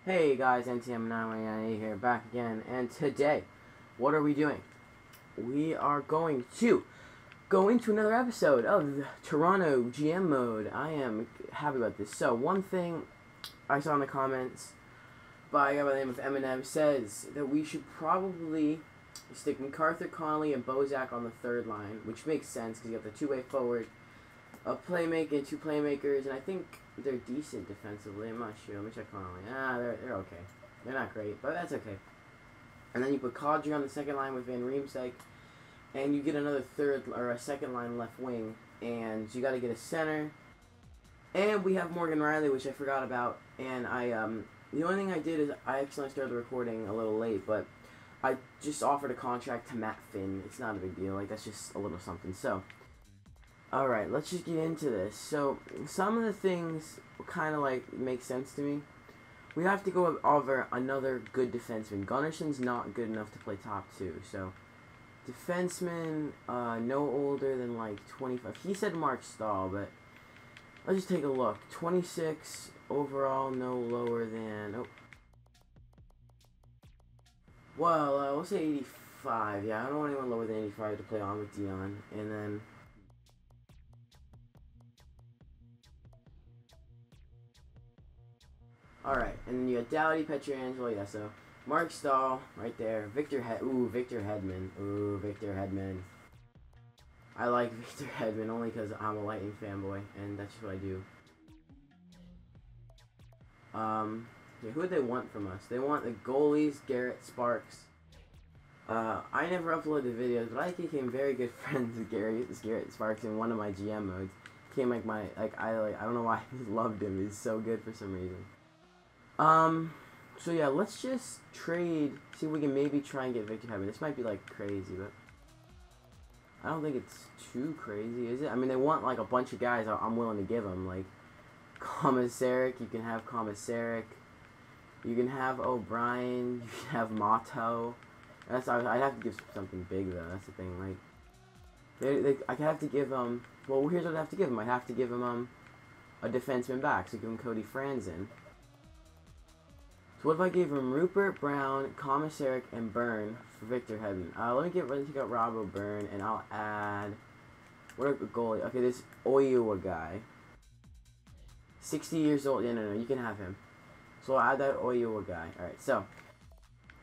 Hey guys, NTM918 here, back again, and today, what are we doing? We are going to go into another episode of the Toronto GM mode. I am happy about this. So, one thing I saw in the comments by a guy by the name of Eminem says that we should probably stick MacArthur, Connolly, and Bozak on the third line, which makes sense because you have the two-way forward, a playmaker and two playmakers, and I think they're decent defensively. I'm not sure. Let me check Connolly. They're okay. They're not great, but that's okay. And then you put Kadri on the second line with Van Riemsdyk, and you get another third or a second line left wing, and you got to get a center. And we have Morgan Riley, which I forgot about. And the only thing I did is I accidentally started the recording a little late, but I just offered a contract to Matt Finn. It's not a big deal. Like, that's just a little something. So, alright, let's just get into this. So, some of the things kind of like make sense to me. We have to go over another good defenseman. Gunnarsson's not good enough to play top two. So, defenseman, no older than like 25. He said Mark Stahl, but let's just take a look. 26 overall, no lower than... Oh. Well, we'll say 85. Yeah, I don't want anyone lower than 85 to play on with Dion. And then... Alright, and then you got Doughty, Pietrangelo, yeah, so Mark Stahl, right there. Victor Hedman. Ooh, Victor Hedman. I like Victor Hedman only because I'm a Lightning fanboy, and that's just what I do. Yeah, who would they want from us? They want the goalies, Garrett Sparks. I never uploaded videos, but I became very good friends with Garrett Sparks in one of my GM modes. Became like my, I don't know why I just loved him. He's so good for some reason. So yeah, let's just trade, see if we can maybe try and get Victor Hedman. This might be like crazy, but I don't think it's too crazy, is it? I mean, they want like a bunch of guys I'm willing to give them, like Komisarek. You can have Komisarek. You can have O'Brien. You can have Motto. I'd have to give something big though. That's the thing. Like, I have to give them. Well, here's what I have to give them. I have to give them a defenseman back. So give him Cody Franzen. So what if I gave him Rupert, Brown, Komisarek, and Byrne for Victor Hedman? Let me take out Rob O'Byrne, and I'll add... What a goalie. Okay, this Oyua guy. 60 years old. Yeah, no, you can have him. So I'll add that Oyua guy. Alright, so...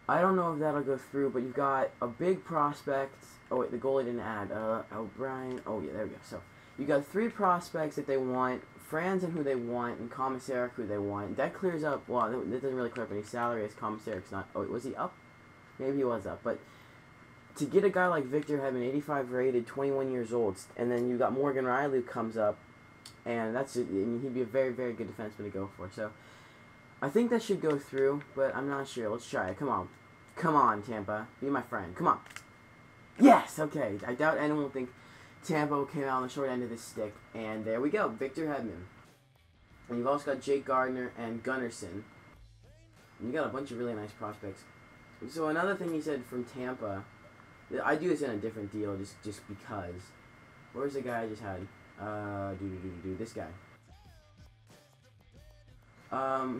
I don't know if that'll go through, but you've got a big prospect. Oh, wait, the goalie didn't add. O'Brien. Oh, yeah, there we go. So, you got 3 prospects that they want. Franzen who they want, and Komisarek who they want. That clears up, well, that doesn't really clear up any salary as Komisarek's not, oh, was he up? Maybe he was up, but to get a guy like Victor Hedman, 85 rated, 21 years old, and then you got Morgan Riley who comes up, and that's it, and he'd be a very, very good defenseman to go for, so I think that should go through, but I'm not sure. Let's try it. Come on. Come on, Tampa. Be my friend. Come on. Yes! Okay. I doubt anyone will think Tampa came out on the short end of this stick. And there we go. Victor Hedman. And you've also got Jake Gardner and Gunnarsson. And you got a bunch of really nice prospects. So another thing he said from Tampa, I do this in a different deal just because. Where's the guy I just had? This guy.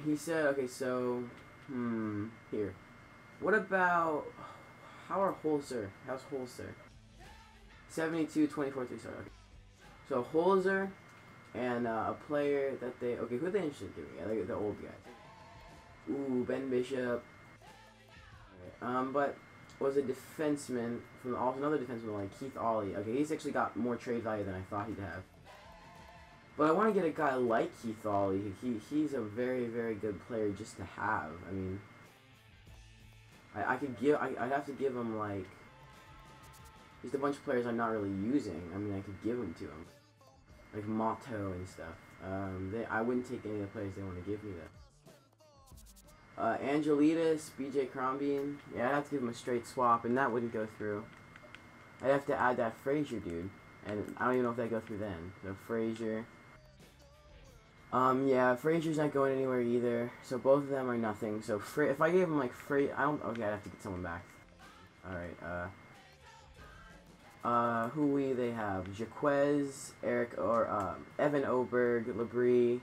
He said, okay, so, here. What about, how's Holzer? 72, 24, 3 star, okay. So, Holzer and a player that they, okay, who are they interested in giving? Yeah, the old guys. Ooh, Ben Bishop. Okay. But was a defenseman, from also another defenseman like Keith Ollie. Okay, he's actually got more trade value than I thought he'd have. But I want to get a guy like Keith Ollie. He's a very, very good player just to have. I mean, I'd have to give him like just a bunch of players I'm not really using. I mean, I could give them to him, like Motto and stuff. I wouldn't take any of the players they want to give me though. Angelitas, BJ Crombie. Yeah, I'd have to give him a straight swap, and that wouldn't go through. I'd have to add that Frazier dude, and I don't even know if that'd go through then. So Frazier. Yeah, Frazier's not going anywhere either, so both of them are nothing. So if I gave him like okay, I'd have to get someone back. Alright, who they have? Jaquez, Eric, or, Evan Oberg, Labrie,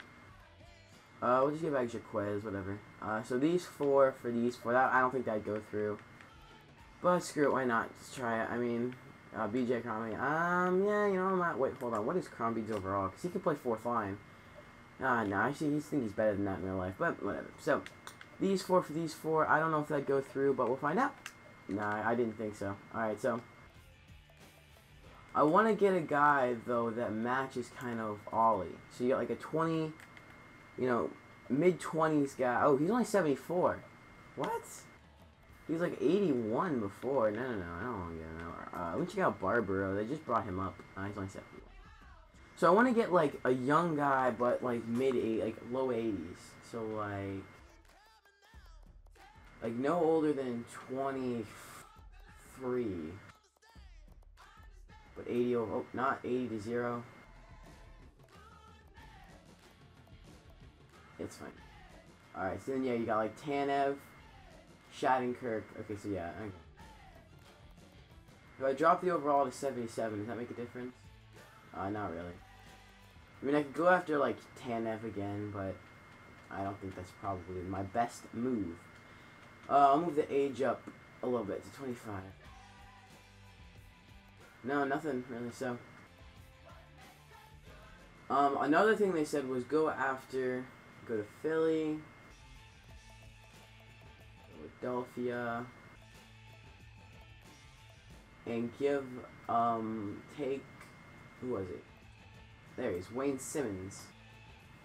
We'll just give back Jaquez, whatever. So these four for these four. That I don't think that'd go through. But screw it, why not? Just try it. I mean, BJ Crombie. Yeah, you know, I'm not. Wait, hold on. What is Crombie's overall? Because he can play fourth line. No, actually, he's better than that in real life. But whatever. So these four for these four. I don't know if that'd go through, but we'll find out. Nah, I didn't think so. All right, so I want to get a guy though that matches kind of Ollie. So you got like a 20. You know, mid-20s guy. Oh, he's only 74. What? He was like 81 before. No, I don't want to get him. We check out Barbaro. They just brought him up. He's only 71. So I want to get like a young guy, but like like low 80s. So like no older than 23. But 80 over. Oh, not 80 to 0. It's fine. Alright, so then yeah, you got like Tanev, Shattenkirk. Okay, so yeah. Okay. If I drop the overall to 77, does that make a difference? Not really. I mean, I could go after like Tanev again, but I don't think that's probably my best move. I'll move the age up a little bit to 25. No, nothing really, so. Another thing they said was go to Philly, Philadelphia, and give, take, who was it? There he is, Wayne Simmons.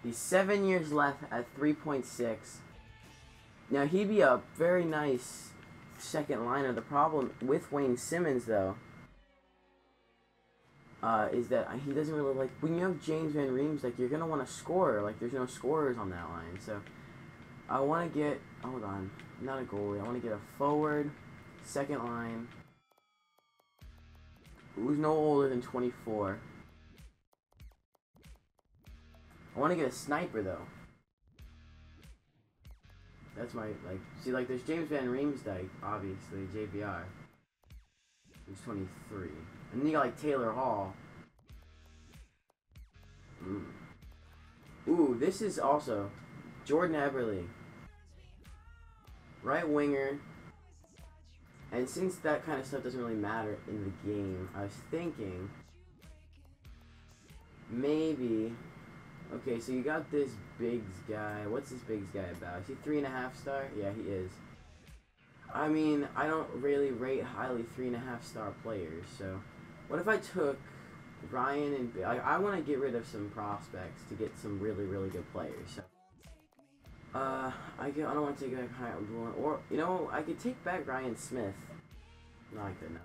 He's 7 years left at 3.6. Now, he'd be a very nice second liner. The problem with Wayne Simmons, though, is that he doesn't really like, when you have James Van Reems, like, you're going to want to score. Like, there's no scorers on that line. So, I want to get, hold on, not a goalie. I want to get a forward, second line, who's no older than 24. I want to get a sniper, though. That's my, like, see, like, there's James Van Riemsdyk, obviously, JVR. He's 23. And then you got, like, Taylor Hall. Ooh, this is also Jordan Eberle. Right winger. And since that kind of stuff doesn't really matter in the game, I was thinking maybe, okay, so you got this Biggs guy. What's this Biggs guy about? Is he 3.5 star? Yeah, he is. I mean, I don't really rate highly 3.5 star players, so what if I took Ryan and I want to get rid of some prospects to get some really, really good players, so I don't want to take back Hyatt, or, you know, I could take back Ryan Smith. Not like that, no.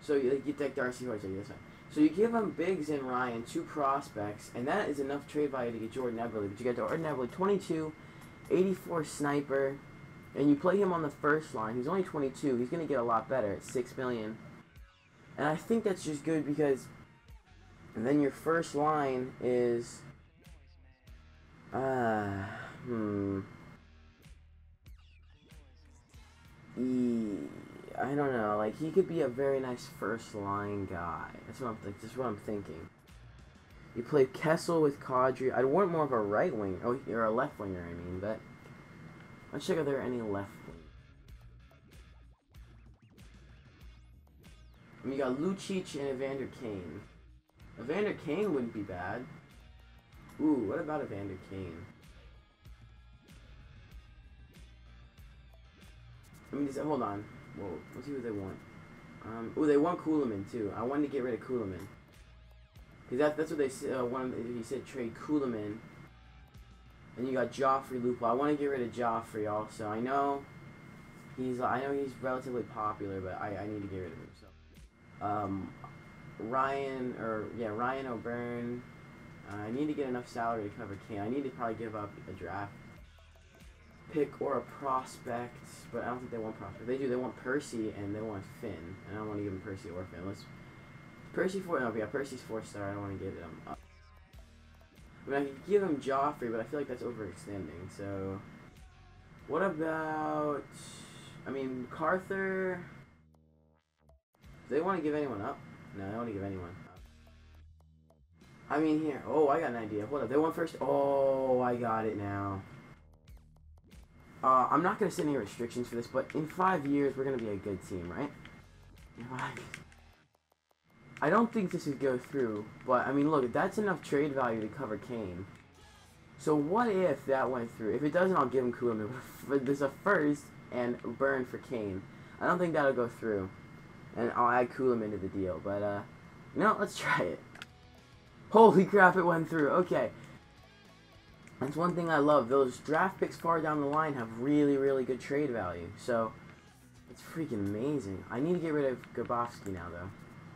So you take Darcy Hoyt, that's fine. So you give him Biggs and Ryan, 2 prospects, and that is enough trade value to get Jordan Eberle. But you get Jordan Eberle, 22, 84 sniper, and you play him on the first line. He's only 22. He's going to get a lot better at $6 million. And I think that's just good because then your first line is I don't know. Like, he could be a very nice first line guy. That's what I'm thinking. You play Kessel with Kadri. I'd want more of a right wing, or a left winger. I mean, but let's check if there are any left wing. I mean, you got Lucic and Evander Kane. Evander Kane wouldn't be bad. Ooh, what about Evander Kane? I mean, hold on. Whoa, let's see what they want. Ooh, they want Kuhlman too. I wanted to get rid of Kuhlman. Because that's what they said. He said trade Kuhlman. And you got Joffrey Lupul. I want to get rid of Joffrey also. I know he's relatively popular, but I need to get rid of him. So, Ryan O'Byrne. I need to get enough salary to cover Kane. I need to probably give up a draft pick or a prospect, but I don't think they want prospect. They do. They want Percy and they want Finn, and I don't want to give them Percy or Finn. Percy's 4-star. I don't want to give them up. I mean, I could give him Joffrey, but I feel like that's overextending. So, what about? I mean, Carther. Do they want to give anyone up? No, they don't want to give anyone up. I mean, here. Oh, I got an idea. Hold up. They went first. Oh, I got it now. I'm not going to set any restrictions for this, but in 5 years, we're going to be a good team, right? I don't think this would go through, but, I mean, look, that's enough trade value to cover Kane. So what if that went through? If it doesn't, I'll give him Koeman. But there's a first and burn for Kane. I don't think that'll go through. And I'll add Koeman to the deal. But, no, let's try it. Holy crap, it went through. Okay. That's one thing I love. Those draft picks far down the line have really, really good trade value. So, it's freaking amazing. I need to get rid of Grabowski now, though.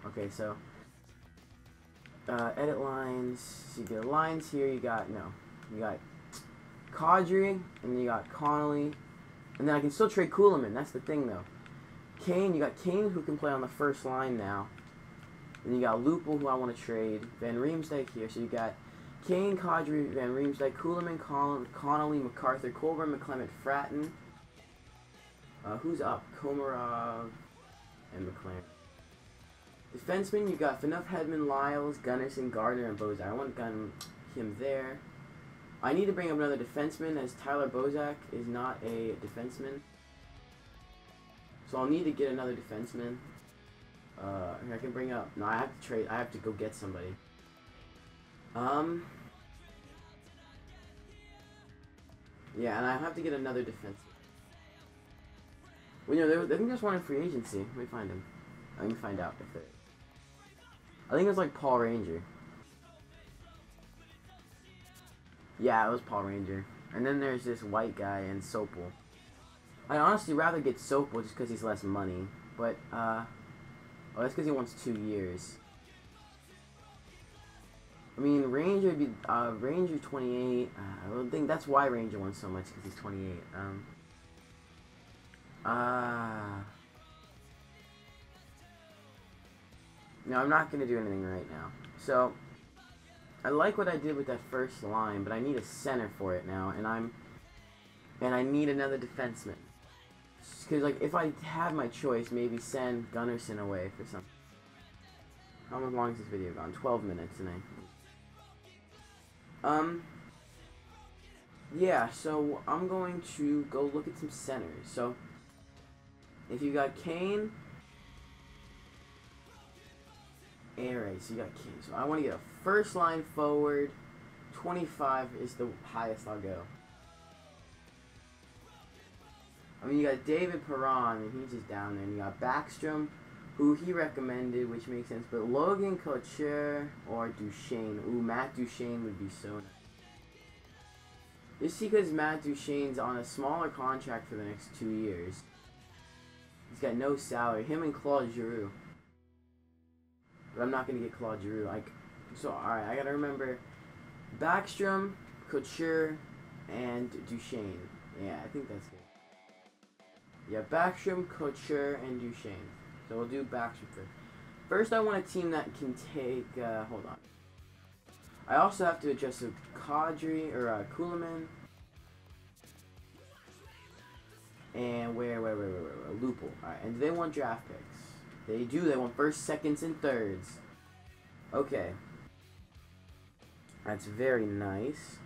Okay, so, edit lines. So you get lines here. You got Kadri, and then you got Connolly. And then I can still trade Koeman. That's the thing, though. Kane, you got Kane, who can play on the first line now. Then you got Lupul, who I want to trade. Van Riemsdyk here. So you got Kane, Kadri, Van Riemsdyk, Koeman, Connolly, MacArthur, Colburn, McClement, Fratton. Who's up? Komarov and McLaren. Defensemen, you got Phaneuf, Hedman, Lyles, Gunnarsson, Gardner, and Bozak. I want him there. I need to bring up another defenseman, as Tyler Bozak is not a defenseman. So I'll need to get another defenseman. I can bring up. No, I have to trade. I have to go get somebody. Yeah, and I have to get another defenseman. Well, you know, I think there's one in free agency. Let me find him. Let me find out if there. I think it was like Paul Ranger. Yeah, it was Paul Ranger. And then there's this white guy and Sopel. I'd honestly rather get Sopel just because he's less money. But, oh, that's because he wants 2 years. I mean, Ranger would be, Ranger 28. I don't think that's why Ranger wants so much, because he's 28. No, I'm not going to do anything right now. So, I like what I did with that first line, but I need a center for it now, and I need another defenseman. Because, like, if I had my choice, maybe send Gunnarsson away for something. How long is this video gone? 12 minutes, and yeah, so I'm going to go look at some centers. So, if you got Kane, alright, so you got Kane. So I want to get a first line forward. 25 is the highest I'll go. I mean, you got David Perron, and he's just down there. And you got Backstrom, who he recommended, which makes sense. But Logan Couture or Duchesne. Ooh, Matt Duchesne would be so nice. Just because Matt Duchesne's on a smaller contract for the next 2 years. He's got no salary. Him and Claude Giroux. But I'm not going to get Claude Giroux. So, alright, I got to remember Backstrom, Couture, and Duchesne. Yeah, I think that's good. Yeah, Backstrom, Couture, and Duchesne. So we'll do Backstrom first. First, I want a team that can take, hold on. I also have to adjust to Kadri, or Koeman. And where, Lupul. Alright, and they want draft picks. They do, they want first, seconds, and thirds. Okay. That's very nice.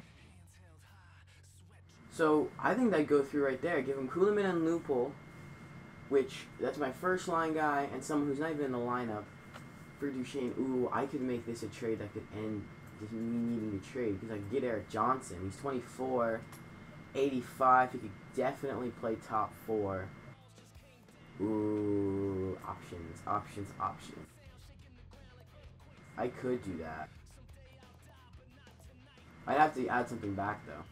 So, I think that'd go through right there. Give him Koeman and Lupul, which, that's my first line guy, and someone who's not even in the lineup. For Duchesne, ooh, I could make this a trade that could end just me needing to trade, because I could get Eric Johnson. He's 24, 85, he could definitely play top 4. Ooh, options. I could do that. I'd have to add something back, though.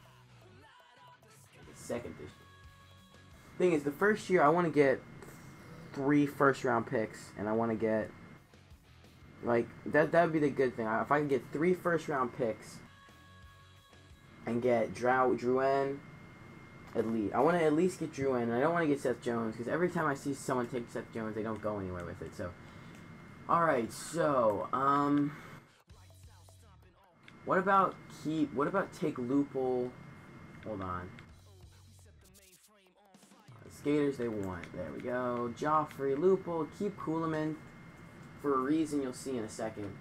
Second edition. Thing is, the first year I want to get 3 first-round picks, and I want to get, like, that would be the good thing. If I could get 3 first-round picks and get Drouin, I want to at least get Drouin, and I don't want to get Seth Jones, because every time I see someone take Seth Jones, they don't go anywhere with it. So, alright, so, what about take Lupul? Hold on. Skaters they want. There we go. Joffrey, Lupul, keep Koeman for a reason you'll see in a second.